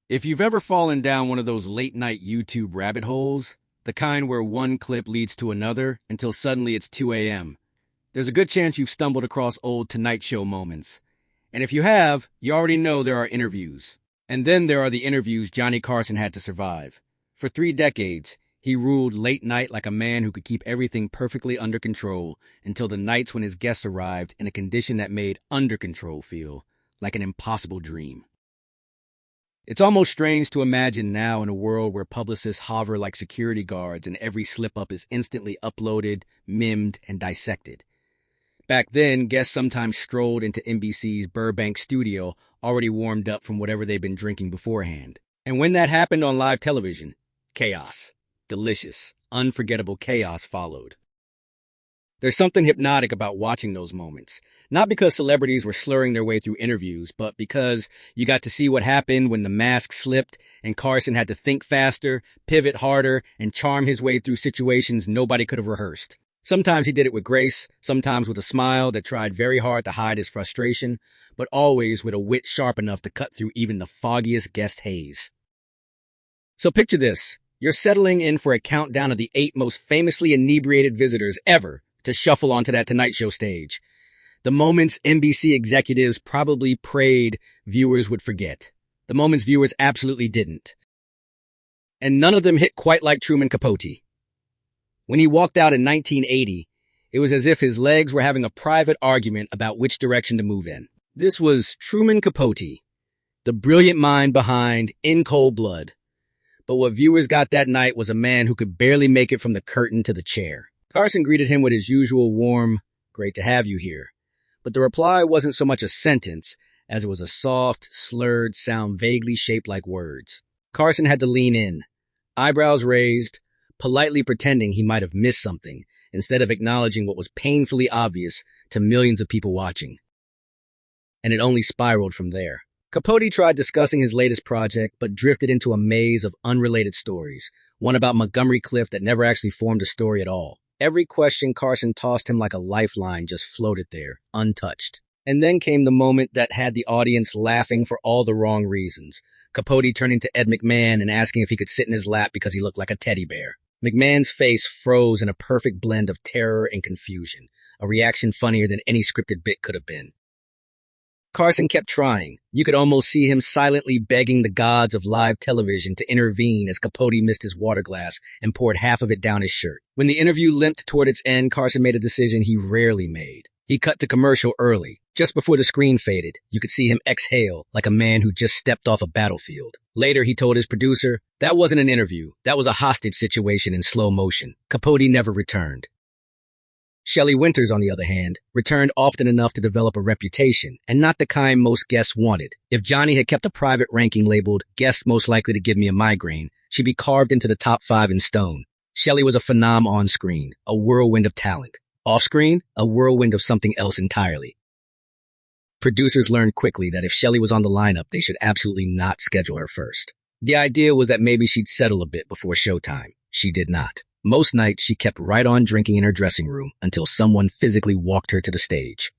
If you've ever fallen down one of those late-night YouTube rabbit holes, the kind where one clip leads to another until suddenly it's 2 a.m., there's a good chance you've stumbled across old Tonight Show moments. And if you have, you already know there are interviews. And then there are the interviews Johnny Carson had to survive. For 3 decades, he ruled late night like a man who could keep everything perfectly under control until the nights when his guests arrived in a condition that made under control feel like an impossible dream. It's almost strange to imagine now in a world where publicists hover like security guards and every slip-up is instantly uploaded, mimed, and dissected. Back then, guests sometimes strolled into NBC's Burbank studio already warmed up from whatever they'd been drinking beforehand. And when that happened on live television, chaos. Delicious, unforgettable chaos followed. There's something hypnotic about watching those moments. Not because celebrities were slurring their way through interviews, but because you got to see what happened when the mask slipped and Carson had to think faster, pivot harder, and charm his way through situations nobody could have rehearsed. Sometimes he did it with grace, sometimes with a smile that tried very hard to hide his frustration, but always with a wit sharp enough to cut through even the foggiest guest haze. So picture this. You're settling in for a countdown of the 8 most famously inebriated visitors ever to shuffle onto that Tonight Show stage. The moments NBC executives probably prayed viewers would forget. The moments viewers absolutely didn't. And none of them hit quite like Truman Capote. When he walked out in 1980, it was as if his legs were having a private argument about which direction to move in. This was Truman Capote, the brilliant mind behind In Cold Blood. But what viewers got that night was a man who could barely make it from the curtain to the chair. Carson greeted him with his usual warm, "Great to have you here." But the reply wasn't so much a sentence as it was a soft, slurred sound vaguely shaped like words. Carson had to lean in, eyebrows raised, politely pretending he might have missed something instead of acknowledging what was painfully obvious to millions of people watching. And it only spiraled from there. Capote tried discussing his latest project, but drifted into a maze of unrelated stories, one about Montgomery Clift that never actually formed a story at all. Every question Carson tossed him like a lifeline just floated there, untouched. And then came the moment that had the audience laughing for all the wrong reasons. Capote turning to Ed McMahon and asking if he could sit in his lap because he looked like a teddy bear. McMahon's face froze in a perfect blend of terror and confusion, a reaction funnier than any scripted bit could have been. Carson kept trying. You could almost see him silently begging the gods of live television to intervene as Capote missed his water glass and poured half of it down his shirt. When the interview limped toward its end, Carson made a decision he rarely made. He cut to commercial early. Just before the screen faded, you could see him exhale like a man who just stepped off a battlefield. Later, he told his producer, "That wasn't an interview. That was a hostage situation in slow motion." Capote never returned. Shelley Winters, on the other hand, returned often enough to develop a reputation, and not the kind most guests wanted. If Johnny had kept a private ranking labeled "guest most likely to give me a migraine," she'd be carved into the top 5 in stone. Shelley was a phenom on screen, a whirlwind of talent. Off screen, a whirlwind of something else entirely. Producers learned quickly that if Shelley was on the lineup, they should absolutely not schedule her first. The idea was that maybe she'd settle a bit before showtime. She did not. Most nights, she kept right on drinking in her dressing room until someone physically walked her to the stage.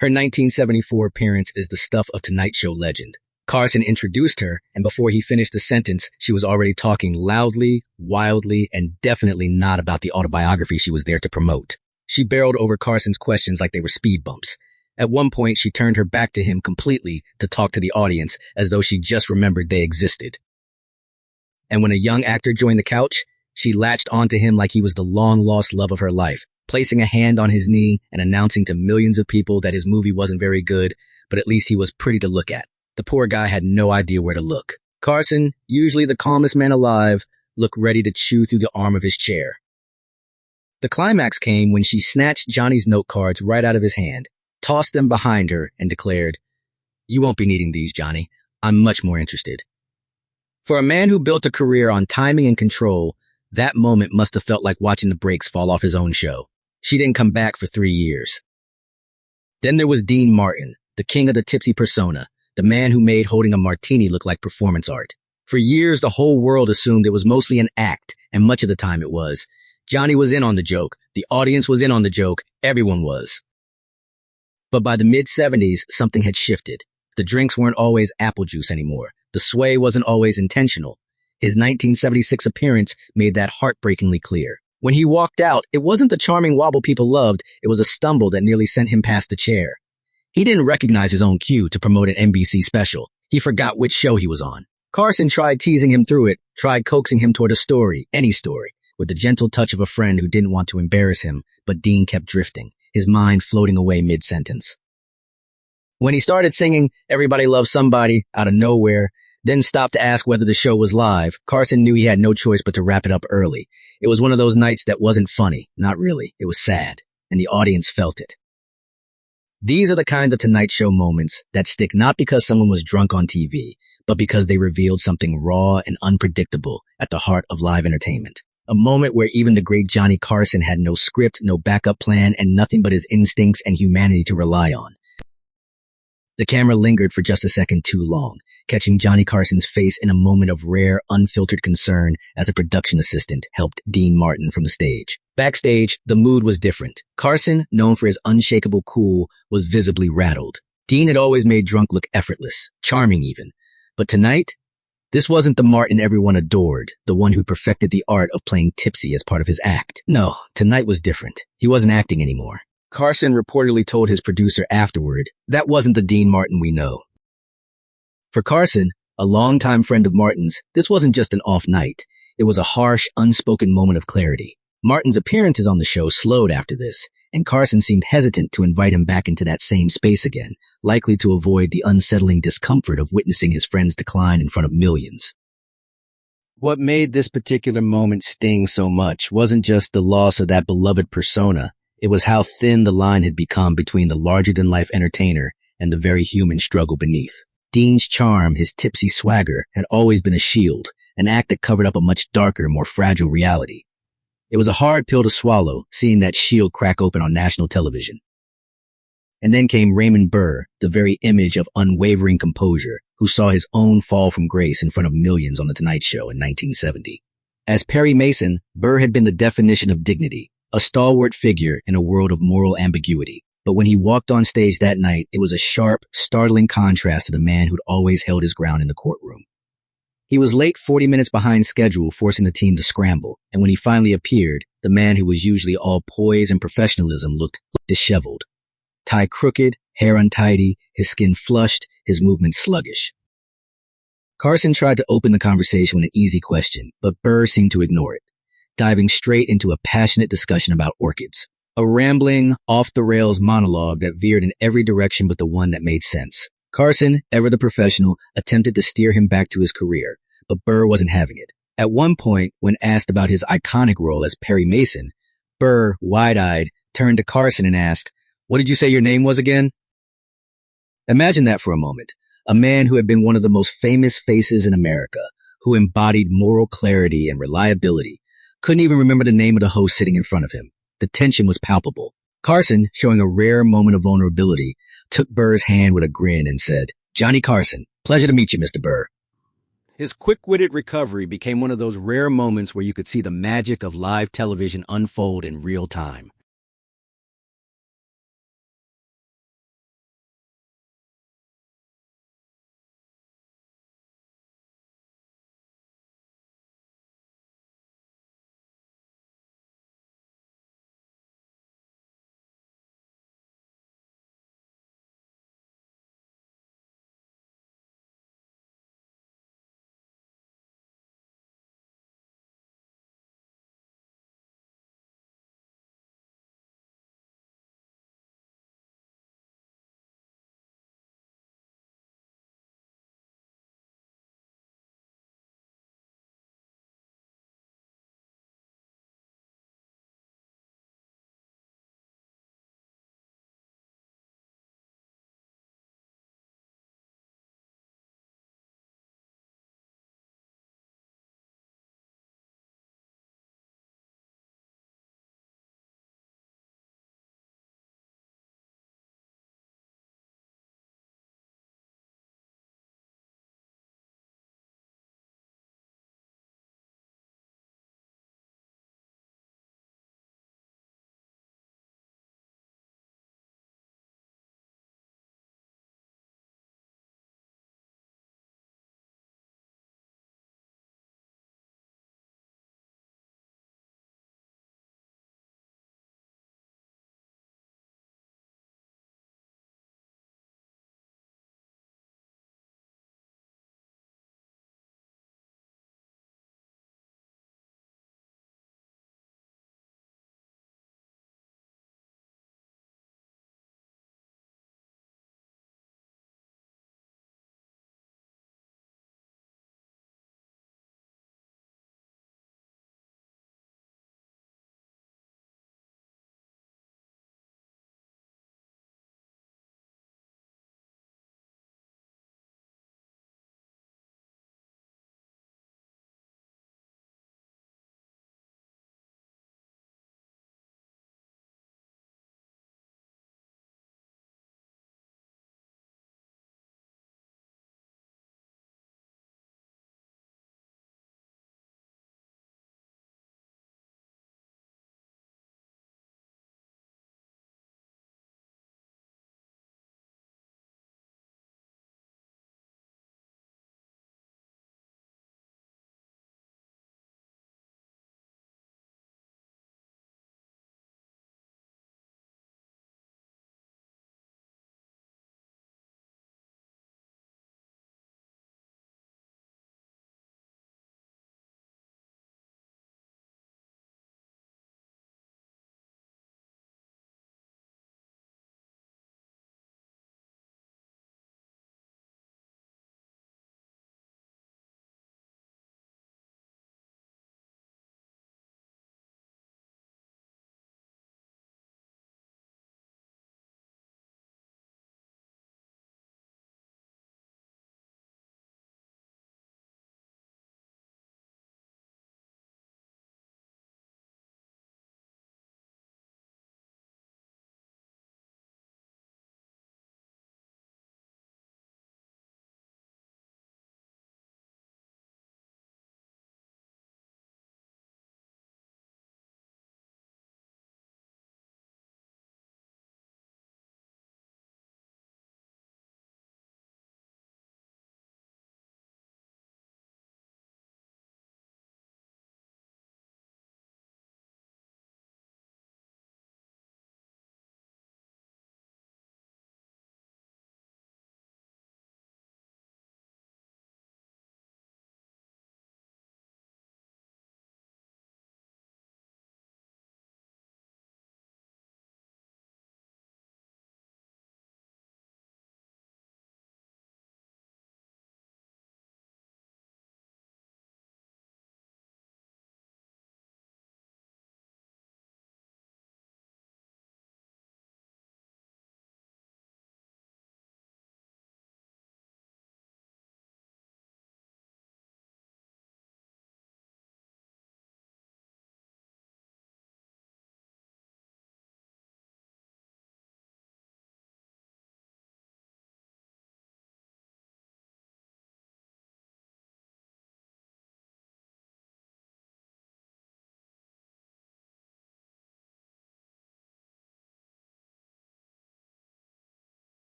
Her 1974 appearance is the stuff of Tonight Show legend. Carson introduced her, and before he finished the sentence, she was already talking loudly, wildly, and definitely not about the autobiography she was there to promote. She barreled over Carson's questions like they were speed bumps. At one point, she turned her back to him completely to talk to the audience as though she just remembered they existed. And when a young actor joined the couch, she latched onto him like he was the long-lost love of her life, placing a hand on his knee and announcing to millions of people that his movie wasn't very good, but at least he was pretty to look at. The poor guy had no idea where to look. Carson, usually the calmest man alive, looked ready to chew through the arm of his chair. The climax came when she snatched Johnny's note cards right out of his hand, tossed them behind her, and declared, "You won't be needing these, Johnny. I'm much more interested." For a man who built a career on timing and control, that moment must have felt like watching the brakes fall off his own show. She didn't come back for 3 years. Then there was Dean Martin, the king of the tipsy persona, the man who made holding a martini look like performance art. For years, the whole world assumed it was mostly an act, and much of the time it was. Johnny was in on the joke. The audience was in on the joke. Everyone was. But by the mid-70s, something had shifted. The drinks weren't always apple juice anymore. The sway wasn't always intentional. His 1976 appearance made that heartbreakingly clear. When he walked out, it wasn't the charming wobble people loved, it was a stumble that nearly sent him past the chair. He didn't recognize his own cue to promote an NBC special. He forgot which show he was on. Carson tried teasing him through it, tried coaxing him toward a story, any story, with the gentle touch of a friend who didn't want to embarrass him, but Dean kept drifting, his mind floating away mid-sentence. When he started singing Everybody Loves Somebody out of nowhere, then stopped to ask whether the show was live, Carson knew he had no choice but to wrap it up early. It was one of those nights that wasn't funny, not really, it was sad, and the audience felt it. These are the kinds of Tonight Show moments that stick not because someone was drunk on TV, but because they revealed something raw and unpredictable at the heart of live entertainment. A moment where even the great Johnny Carson had no script, no backup plan, and nothing but his instincts and humanity to rely on. The camera lingered for just a second too long, catching Johnny Carson's face in a moment of rare, unfiltered concern as a production assistant helped Dean Martin from the stage. Backstage, the mood was different. Carson, known for his unshakable cool, was visibly rattled. Dean had always made drunk look effortless, charming even. But tonight, this wasn't the Martin everyone adored, the one who perfected the art of playing tipsy as part of his act. No, tonight was different. He wasn't acting anymore. Carson reportedly told his producer afterward, that wasn't the Dean Martin we know. For Carson, a longtime friend of Martin's, this wasn't just an off night. It was a harsh, unspoken moment of clarity. Martin's appearances on the show slowed after this, and Carson seemed hesitant to invite him back into that same space again, likely to avoid the unsettling discomfort of witnessing his friend's decline in front of millions. What made this particular moment sting so much wasn't just the loss of that beloved persona. It was how thin the line had become between the larger-than-life entertainer and the very human struggle beneath. Dean's charm, his tipsy swagger, had always been a shield, an act that covered up a much darker, more fragile reality. It was a hard pill to swallow, seeing that shield crack open on national television. And then came Raymond Burr, the very image of unwavering composure, who saw his own fall from grace in front of millions on The Tonight Show in 1970. As Perry Mason, Burr had been the definition of dignity, a stalwart figure in a world of moral ambiguity. But when he walked on stage that night, it was a sharp, startling contrast to the man who'd always held his ground in the courtroom. He was late 40 minutes behind schedule, forcing the team to scramble, and when he finally appeared, the man who was usually all poise and professionalism looked disheveled. Tie crooked, hair untidy, his skin flushed, his movements sluggish. Carson tried to open the conversation with an easy question, but Burr seemed to ignore it, diving straight into a passionate discussion about orchids. A rambling, off-the-rails monologue that veered in every direction but the one that made sense. Carson, ever the professional, attempted to steer him back to his career, but Burr wasn't having it. At one point, when asked about his iconic role as Perry Mason, Burr, wide-eyed, turned to Carson and asked, "What did you say your name was again?" Imagine that for a moment. A man who had been one of the most famous faces in America, who embodied moral clarity and reliability, couldn't even remember the name of the host sitting in front of him. The tension was palpable. Carson, showing a rare moment of vulnerability, took Burr's hand with a grin and said, "Johnny Carson, pleasure to meet you, Mr. Burr." His quick-witted recovery became one of those rare moments where you could see the magic of live television unfold in real time.